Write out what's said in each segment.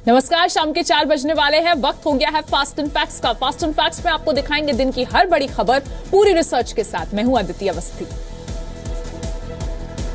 नमस्कार, शाम के 4 बजने वाले हैं। वक्त हो गया है फास्ट एंड फैक्ट्स का। फास्ट एंड फैक्ट्स में आपको दिखाएंगे दिन की हर बड़ी खबर पूरी रिसर्च के साथ। मैं हूं अदिति अवस्थी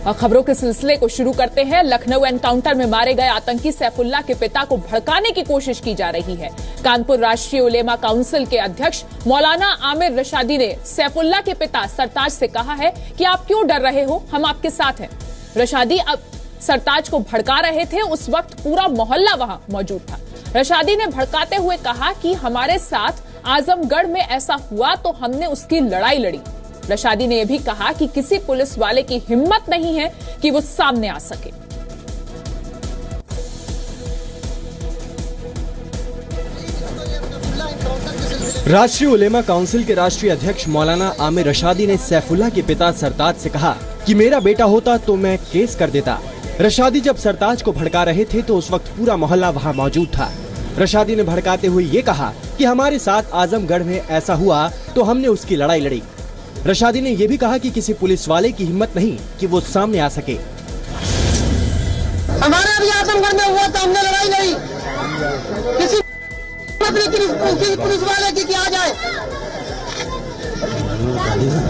और खबरों के सिलसिले को शुरू करते हैं। लखनऊ एनकाउंटर में मारे गए आतंकी सैफुल्लाह के पिता को भड़काने की कोशिश की जा रही है। कानपुर राष्ट्रीय उलेमा काउंसिल के अध्यक्ष मौलाना आमिर रशादी ने सैफुल्लाह के पिता सरताज से कहा है कि आप क्यों डर रहे हो, हम आपके साथ हैं। रशादी अब सरताज को भड़का रहे थे। उस वक्त पूरा मोहल्ला वहां मौजूद था। रशादी ने भड़काते हुए कहा कि हमारे साथ आजमगढ़ में ऐसा हुआ तो हमने उसकी लड़ाई लड़ी। रशादी ने यह भी कहा कि किसी पुलिस वाले की हिम्मत नहीं है कि वो सामने आ सके। राष्ट्रीय उलेमा काउंसिल के राष्ट्रीय अध्यक्ष मौलाना आमिर रशादी ने सैफुल्लाह के पिता सरताज से कहा कि मेरा बेटा होता तो मैं केस कर देता। रशादी जब सरताज को भड़का रहे थे तो उस वक्त पूरा मोहल्ला वहां मौजूद था। रशादी ने भड़काते हुए ये कहा कि हमारे साथ आजमगढ़ में ऐसा हुआ तो हमने उसकी लड़ाई लड़ी। रशादी ने यह भी कहा कि किसी पुलिस वाले की हिम्मत नहीं कि वो सामने आ सके। हमारे भी आजमगढ़ में हुआ तो हमने लड़ाई लड़ी। किसी पुलिस वाले की क्या जाए,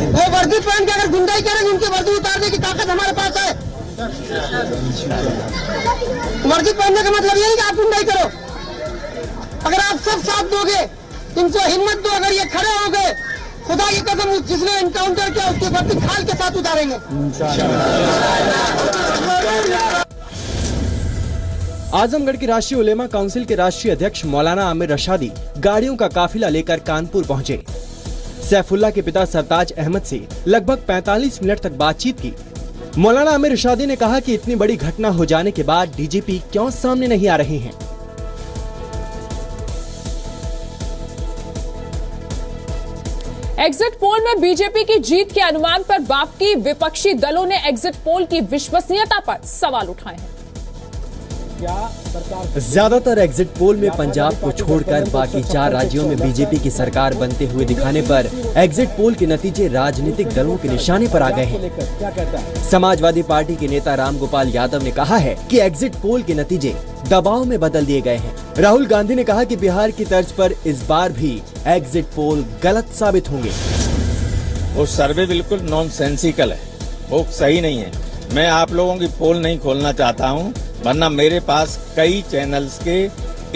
वो वर्दी पहन के अगर गुंडाई करेंगे उनकी वर्दी उतारने की ताकत हमारे पास है। वर्दी पहनने का मतलब यही कि आप गुंडाई करो। अगर आप सब साथ दोगे, इनको हिम्मत दो, अगर ये खड़े हो गए, खुदा की कसम जिसने एनकाउंटर किया उसकी वर्दी खाल के साथ उतारेंगे। आजमगढ़ के राष्ट्रीय उलेमा काउंसिल के राष्ट्रीय अध्यक्ष मौलाना आमिर रशादी गाड़ियों का काफिला लेकर कानपुर पहुंचे। सैफुल्लाह के पिता सरताज अहमद से लगभग 45 मिनट तक बातचीत की। मौलाना आमिर रशादी ने कहा कि इतनी बड़ी घटना हो जाने के बाद डीजीपी क्यों सामने नहीं आ रहे हैं। एग्जिट पोल में बीजेपी की जीत के अनुमान पर बाकी विपक्षी दलों ने एग्जिट पोल की विश्वसनीयता पर सवाल उठाए हैं। ज्यादातर एग्जिट पोल में पंजाब को छोड़कर बाकी 4 राज्यों में बीजेपी की सरकार बनते हुए दिखाने पर एग्जिट पोल के नतीजे राजनीतिक दलों के निशाने पर आ गए हैं। समाजवादी पार्टी के नेता रामगोपाल यादव ने कहा है कि एग्जिट पोल के नतीजे दबाव में बदल दिए गए हैं। राहुल गांधी ने कहा कि बिहार की तर्ज पर इस बार भी एग्जिट पोल गलत साबित होंगे। वो सर्वे बिल्कुल नॉनसेंसिकल है, वो सही नहीं है। मैं आप लोगों की पोल नहीं खोलना चाहता हूँ, वरना मेरे पास कई चैनल्स के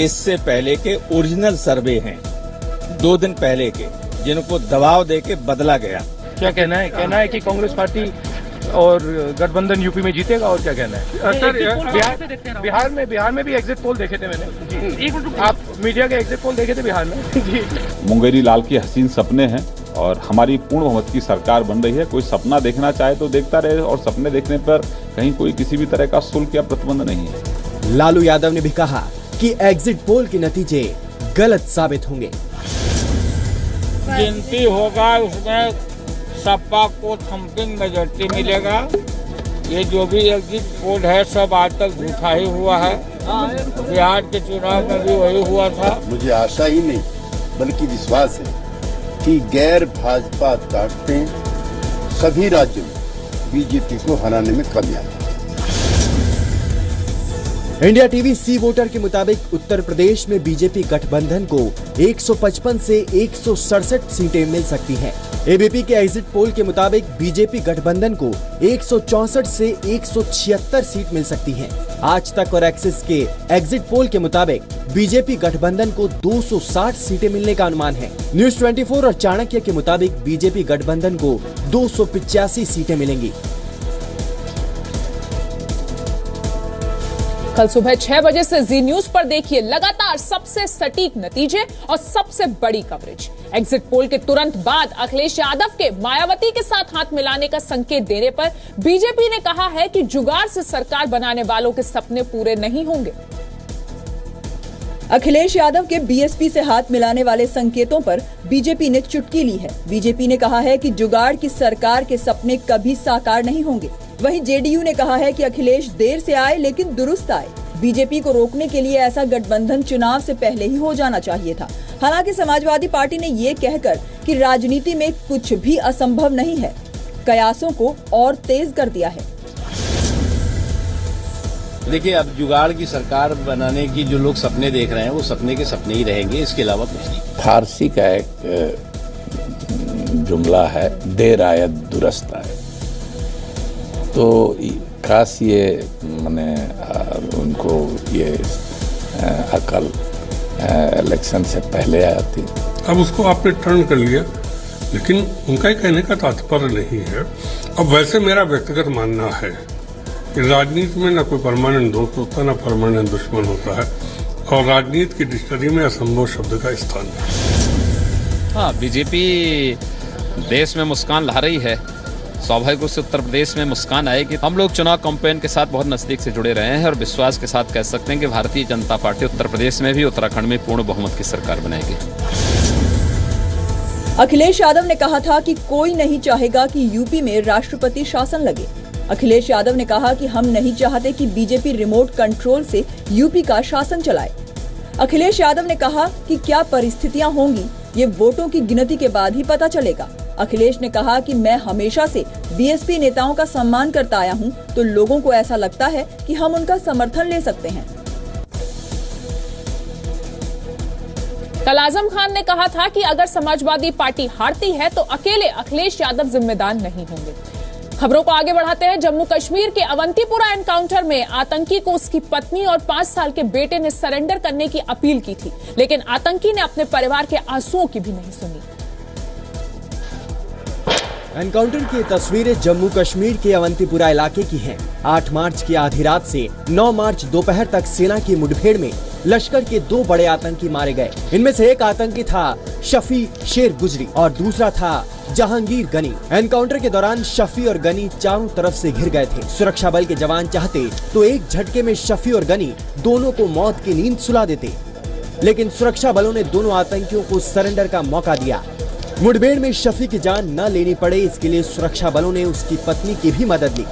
इससे पहले के ओरिजिनल सर्वे हैं, 2 दिन पहले के, जिनको दबाव देके बदला गया। क्या कहना है? कहना है कि कांग्रेस पार्टी और गठबंधन यूपी में जीतेगा, और क्या कहना है? सर, बिहार में भी एग्जिट पोल देखे थे मैंने। आप मीडिया के एग्जिट पोल देखे थे बिहार में? जी। मुंगेरी लाल की हसीन सपने हैं और हमारी पूर्ण बहुमत की सरकार बन रही है। कोई सपना देखना चाहे तो देखता रहे, और सपने देखने पर कहीं कोई किसी भी तरह का शुल्क या प्रतिबंध नहीं है। लालू यादव ने भी कहा कि एग्जिट पोल के नतीजे गलत साबित होंगे। गिनती होगा, उसमें सपा को थम्पिंग मेजॉरिटी मिलेगा। ये जो भी एग्जिट पोल है सब आज तक झूठा ही हुआ है। बिहार के चुनाव में भी वही हुआ था। मुझे आशा ही नहीं बल्कि विश्वास है कि गैर भाजपा ताकतें सभी राज्यों में बीजेपी को हराने में कामयाब है। इंडिया टीवी सी वोटर के मुताबिक उत्तर प्रदेश में बीजेपी गठबंधन को 155 से 167 सीटें मिल सकती हैं। एबीपी के एग्जिट पोल के मुताबिक बीजेपी गठबंधन को 164 से 176 सीट मिल सकती हैं। आज तक और एक्सिस के एग्जिट पोल के मुताबिक बीजेपी गठबंधन को 260 सीटें मिलने का अनुमान है। न्यूज 24 और चाणक्य के मुताबिक बीजेपी गठबंधन को 285 सीटें मिलेंगी। कल सुबह 6 बजे से जी न्यूज पर देखिए लगातार सबसे सटीक नतीजे और सबसे बड़ी कवरेज। एग्जिट पोल के तुरंत बाद अखिलेश यादव के मायावती के साथ हाथ मिलाने का संकेत देने पर बीजेपी ने कहा है कि जुगाड़ से सरकार बनाने वालों के सपने पूरे नहीं होंगे। अखिलेश यादव के बीएसपी से हाथ मिलाने वाले संकेतों पर बीजेपी ने चुटकी ली है। बीजेपी ने कहा है कि जुगाड़ की सरकार के सपने कभी साकार नहीं होंगे। वहीं जेडीयू ने कहा है कि अखिलेश देर से आए लेकिन दुरुस्त आए। बीजेपी को रोकने के लिए ऐसा गठबंधन चुनाव से पहले ही हो जाना चाहिए था। हालांकि समाजवादी पार्टी ने ये कहकर कि राजनीति में कुछ भी असंभव नहीं है, कयासों को और तेज कर दिया है। देखिए, अब जुगाड़ की सरकार बनाने की जो लोग सपने देख रहे हैं वो सपने के सपने ही रहेंगे, इसके अलावा कुछ नहीं। फारसी का एक जुमला है, देर आयत दुरुस्त आयत। तो खास ये मैंने उनको ये अकल इलेक्शन से पहले आती। अब उसको आपने टर्न कर लिया, लेकिन उनका ही कहने का तात्पर्य नहीं है। अब वैसे मेरा व्यक्तिगत मानना है कि राजनीति में न कोई परमानेंट दोस्त होता, न परमानेंट दुश्मन होता है, और राजनीति की डिक्शनरी में असंभव शब्द का स्थान है। हाँ, बीजेपी देश में मुस्कान ला रही है। स्वाभाविक रूप से उत्तर प्रदेश में मुस्कान आएगी। हम लोग चुनाव कैंपेन के साथ बहुत नजदीक से जुड़े रहे हैं और विश्वास के साथ कह सकते हैं कि भारतीय जनता पार्टी उत्तर प्रदेश में भी, उत्तराखंड में पूर्ण बहुमत की सरकार बनाएगी। अखिलेश यादव ने कहा था कि कोई नहीं चाहेगा कि यूपी में राष्ट्रपति शासन लगे। अखिलेश यादव ने कहा कि हम नहीं चाहते कि बीजेपी रिमोट कंट्रोल से यूपी का शासन चलाए। अखिलेश यादव ने कहा कि क्या परिस्थितियां होंगी ये वोटों की गिनती के बाद ही पता चलेगा। अखिलेश ने कहा कि मैं हमेशा से बीएसपी नेताओं का सम्मान करता आया हूं, तो लोगों को ऐसा लगता है कि हम उनका समर्थन ले सकते हैं। कल आजम खान ने कहा था कि अगर समाजवादी पार्टी हारती है तो अकेले अखिलेश यादव जिम्मेदार नहीं होंगे। खबरों को आगे बढ़ाते हैं। जम्मू कश्मीर के अवंतीपुरा एनकाउंटर में आतंकी को उसकी पत्नी और 5 साल के बेटे ने सरेंडर करने की अपील की थी, लेकिन आतंकी ने अपने परिवार के आंसुओं की भी नहीं सुनी। एनकाउंटर की तस्वीरें जम्मू कश्मीर के अवंतीपुरा इलाके की हैं। 8 मार्च की आधी रात से 9 मार्च दोपहर तक सेना की मुठभेड़ में लश्कर के 2 बड़े आतंकी मारे गए। इनमें से एक आतंकी था शफी शेर गुजरी और दूसरा था जहांगीर गनी। एनकाउंटर के दौरान शफी और गनी चारों तरफ से घिर गए थे। सुरक्षा बल के जवान चाहते तो एक झटके में शफी और गनी दोनों को मौत की नींद सुला देते, लेकिन सुरक्षा बलों ने दोनों आतंकियों को सरेंडर का मौका दिया। मुठभेड़ में शफी की जान न लेनी पड़े, इसके लिए सुरक्षा बलों ने उसकी पत्नी की भी मदद ली।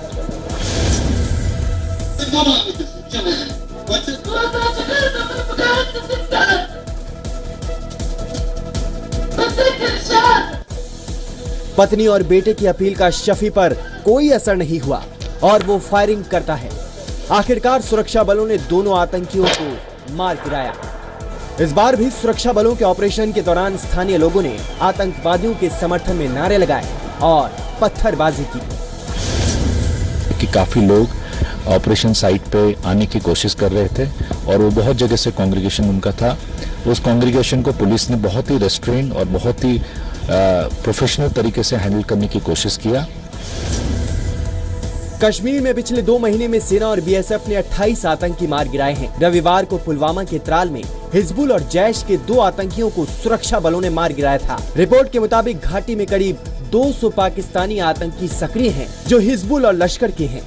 पत्नी और बेटे की अपील का शफी पर कोई असर नहीं हुआ और वो फायरिंग करता है। आखिरकार सुरक्षा बलों ने दोनों आतंकियों को मार गिराया। इस बार भी सुरक्षा बलों के ऑपरेशन के दौरान स्थानीय लोगों ने आतंकवादियों के समर्थन में नारे लगाए और पत्थरबाजी की। कि काफी लोग ऑपरेशन साइट पे आने की कोशिश कर रहे थे और वो बहुत जगह से कांग्रीगेशन उनका था। उस कांग्रीगेशन को पुलिस ने बहुत ही रेस्ट्रेन और बहुत ही प्रोफेशनल तरीके से हैंडल करने की कोशिश किया। कश्मीर में पिछले 2 महीने में सेना और बीएसएफ ने 28 आतंकी मार गिराए हैं। रविवार को पुलवामा के त्राल में हिजबुल और जैश के 2 आतंकियों को सुरक्षा बलों ने मार गिराया था। रिपोर्ट के मुताबिक घाटी में करीब 200 पाकिस्तानी आतंकी सक्रिय हैं, जो हिजबुल और लश्कर के हैं।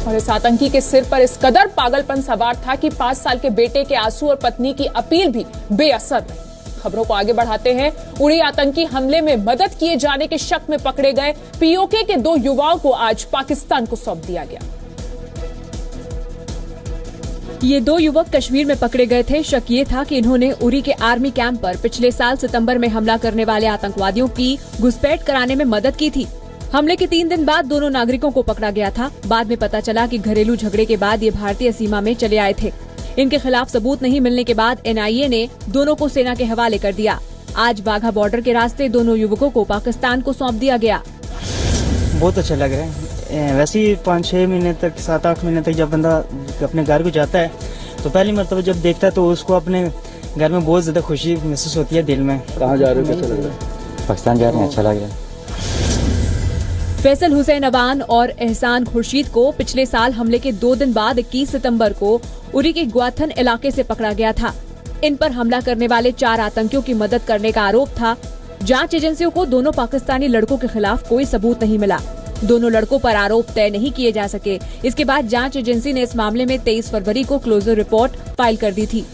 और इस आतंकी के सिर पर इस कदर पागलपन सवार था कि 5 साल के बेटे के आंसू और पत्नी की अपील भी बेअसर रही। खबरों को आगे बढ़ाते हैं। उड़ी आतंकी हमले में मदद किए जाने के शक में पकड़े गए पीओके के 2 युवाओं को आज पाकिस्तान को सौंप दिया गया। ये 2 युवक कश्मीर में पकड़े गए थे। शक ये था कि इन्होंने उरी के आर्मी कैंप पर पिछले साल सितंबर में हमला करने वाले आतंकवादियों की घुसपैठ कराने में मदद की थी। हमले के 3 दिन बाद दोनों नागरिकों को पकड़ा गया था। बाद में पता चला कि घरेलू झगड़े के बाद ये भारतीय सीमा में चले आए थे। इनके खिलाफ सबूत नहीं मिलने के बाद एनआईए ने दोनों को सेना के हवाले कर दिया। आज वाघा बॉर्डर के रास्ते दोनों युवकों को पाकिस्तान को सौंप दिया गया। बहुत अच्छा लग रहा है। वैसे ही 5-6 महीने तक 7-8 महीने तक जब बंदा अपने घर को जाता है तो पहली मरतबा जब देखता है तो उसको अपने घर में बहुत ज्यादा खुशी महसूस होती है दिल में। कहाँ जा रहे हो, कैसा लग रहा है? पाकिस्तान जा रहे हैं, अच्छा लग रहा है। फैसल हुसैन अवान और एहसान खुर्शीद को पिछले साल हमले के 2 दिन बाद 21 सितंबर को उरी के ग्वाथन इलाके से पकड़ा गया था। इन पर हमला करने वाले 4 आतंकियों की मदद करने का आरोप था। जांच एजेंसियों को दोनों पाकिस्तानी लड़कों के खिलाफ कोई सबूत नहीं मिला। दोनों लड़कों पर आरोप तय नहीं किए जा सके। इसके बाद जांच एजेंसी ने इस मामले में 23 फरवरी को क्लोजर रिपोर्ट फाइल कर दी थी।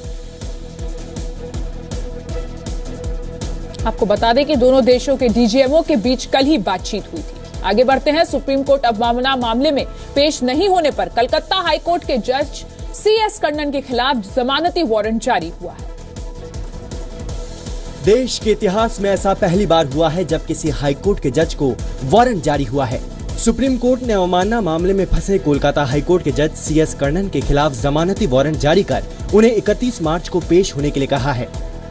आपको बता दें कि दोनों देशों के डीजीएमओ के बीच कल ही बातचीत हुई थी। आगे बढ़ते हैं। सुप्रीम कोर्ट अवमानना मामले में पेश नहीं होने पर कलकत्ता हाईकोर्ट के जज सीएस कन्नन के खिलाफ जमानती वारंट जारी हुआ है। देश के इतिहास में ऐसा पहली बार हुआ है जब किसी हाईकोर्ट के जज को वारंट जारी हुआ है। सुप्रीम कोर्ट ने अवमानना मामले में फंसे कोलकाता हाईकोर्ट के जज CS कर्णन के खिलाफ जमानती वारंट जारी कर उन्हें 31 मार्च को पेश होने के लिए कहा है।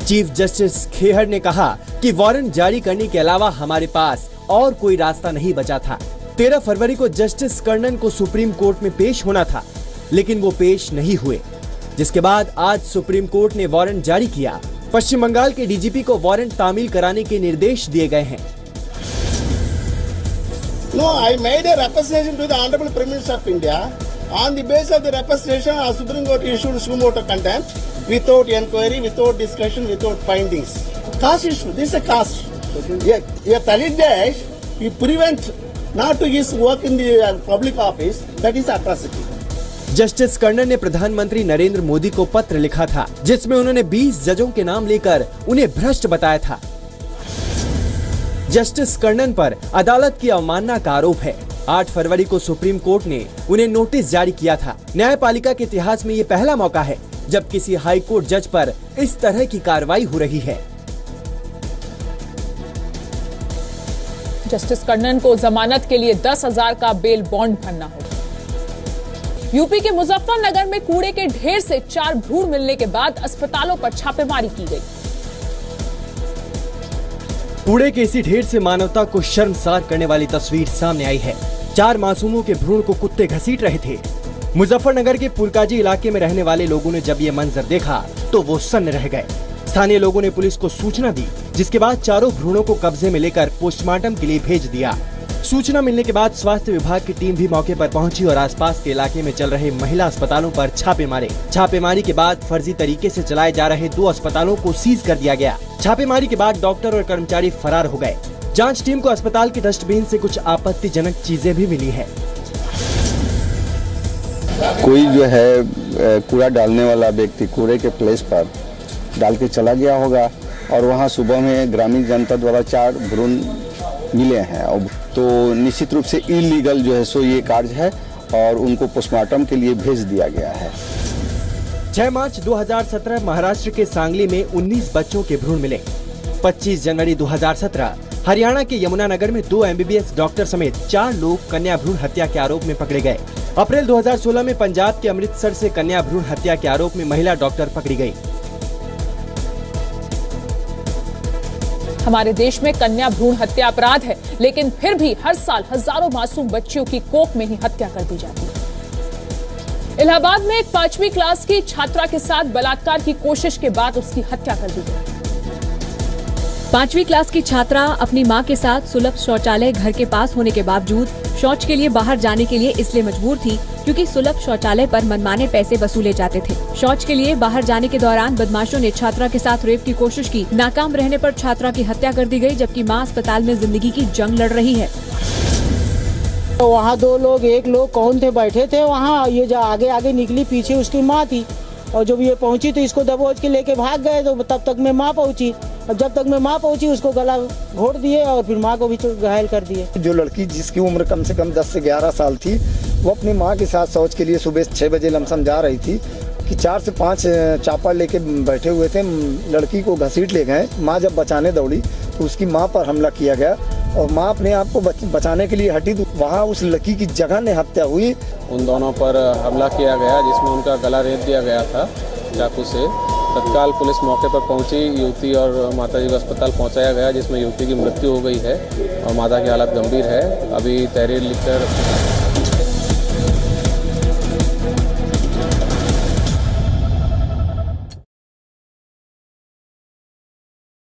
चीफ जस्टिस खेहर ने कहा कि वारंट जारी करने के अलावा हमारे पास और कोई रास्ता नहीं बचा था। 13 फरवरी को जस्टिस कर्णन को सुप्रीम कोर्ट में पेश होना था, लेकिन वो पेश नहीं हुए, जिसके बाद आज सुप्रीम कोर्ट ने वारंट जारी किया। पश्चिम बंगाल के DGP को वारंट तामील कराने के निर्देश दिए गए हैं। No, I made a representation to the Honorable Prime Minister of India. On the basis of the representation, our Supreme Court issued suo motu contempt without inquiry, without discussion, without findings. Caste issue. This is a caste. A Dalit Desh, you prevent not to his work in the public office. That is atrocity. Justice Karnan ने प्रधानमंत्री नरेंद्र मोदी को पत्र लिखा था, जिसमें उन्होंने 20 जजों के नाम लेकर उन्हें भ्रष्ट बताया था। जस्टिस कर्णन पर अदालत की अवमानना का आरोप है। 8 फरवरी को सुप्रीम कोर्ट ने उन्हें नोटिस जारी किया था। न्यायपालिका के इतिहास में ये पहला मौका है जब किसी हाई कोर्ट जज पर इस तरह की कार्रवाई हो रही है। जस्टिस कर्णन को जमानत के लिए 10,000 का बेल बॉन्ड भरना होगा। यूपी के मुजफ्फरनगर में कूड़े के ढेर से 4 भ्रूण मिलने के बाद अस्पतालों पर छापेमारी की गई। कूड़े के इसी ढेर से मानवता को शर्मसार करने वाली तस्वीर सामने आई है। 4 मासूमों के भ्रूण को कुत्ते घसीट रहे थे। मुजफ्फरनगर के पुरकाजी इलाके में रहने वाले लोगों ने जब ये मंजर देखा तो वो सन्न रह गए। स्थानीय लोगों ने पुलिस को सूचना दी, जिसके बाद चारों भ्रूणों को कब्जे में लेकर पोस्टमार्टम के लिए भेज दिया। सूचना मिलने के बाद स्वास्थ्य विभाग की टीम भी मौके पर पहुंची और आसपास के इलाके में चल रहे महिला अस्पतालों पर छापे मारे। छापेमारी के बाद फर्जी तरीके से चलाए जा रहे 2 अस्पतालों को सीज कर दिया गया। छापेमारी के बाद डॉक्टर और कर्मचारी फरार हो गए। जांच टीम को अस्पताल के डस्टबिन से कुछ आपत्तिजनक चीजें भी मिली है। कोई जो है कूड़ा डालने वाला व्यक्ति कूड़े के प्लेस पर डाल के चला गया होगा और वहाँ सुबह में ग्रामीण जनता द्वारा 4 भ्रूण मिले हैं। अब तो निश्चित रूप से इलीगल जो है सो ये कार्य है और उनको पोस्टमार्टम के लिए भेज दिया गया है। 6 मार्च 2017 महाराष्ट्र के सांगली में 19 बच्चों के भ्रूण मिले। 25 जनवरी 2017 हरियाणा के यमुनानगर में 2 MBBS डॉक्टर समेत 4 लोग कन्या भ्रूण हत्या के आरोप में पकड़े गए। अप्रैल 2016 में पंजाब के अमृतसर से कन्या भ्रूण हत्या के आरोप में महिला डॉक्टर पकड़ी गई। हमारे देश में कन्या भ्रूण हत्या अपराध है, लेकिन फिर भी हर साल हजारों मासूम बच्चियों की कोख में ही हत्या कर दी जाती है। इलाहाबाद में एक 5वीं क्लास की छात्रा के साथ बलात्कार की कोशिश के बाद उसकी हत्या कर दी गई। 5वीं क्लास की छात्रा अपनी मां के साथ सुलभ शौचालय घर के पास होने के बावजूद शौच के लिए बाहर जाने के लिए इसलिए मजबूर थी क्योंकि सुलभ शौचालय पर मनमाने पैसे वसूले जाते थे। शौच के लिए बाहर जाने के दौरान बदमाशों ने छात्रा के साथ रेप की कोशिश की। नाकाम रहने पर छात्रा की हत्या कर दी गई, जबकि मां अस्पताल में जिंदगी की जंग लड़ रही है। तो वहाँ 2 लोग, एक लोग कौन थे बैठे थे वहाँ, ये जो आगे आगे निकली पीछे उसकी माँ थी और जब ये पहुंची तो इसको दबोच के लेके भाग गए। तो तब तक में माँ पहुंची। अब जब तक में माँ पहुंची उसको गला घोट दिए और फिर माँ को भी घायल कर दिए। जो लड़की जिसकी उम्र कम से कम 10 से 11 साल थी, वो अपनी माँ के साथ शौच के लिए सुबह 6 बजे लमसम जा रही थी कि 4 से 5 चापा लेके बैठे हुए थे। लड़की को घसीट ले गए। माँ जब बचाने दौड़ी तो उसकी माँ पर हमला किया गया और माँ अपने आप को बचाने के लिए हटी तो वहाँ उस लड़की की जगह ने हत्या हुई। उन दोनों पर हमला किया गया जिसमें उनका गला रेत दिया गया था चाकू से। तत्काल पुलिस मौके पर पहुंची, युवती और माताजी को अस्पताल पहुंचाया गया, जिसमें युवती की मृत्यु हो गई है और माता की हालत गंभीर है। अभी तहरीर लिखकर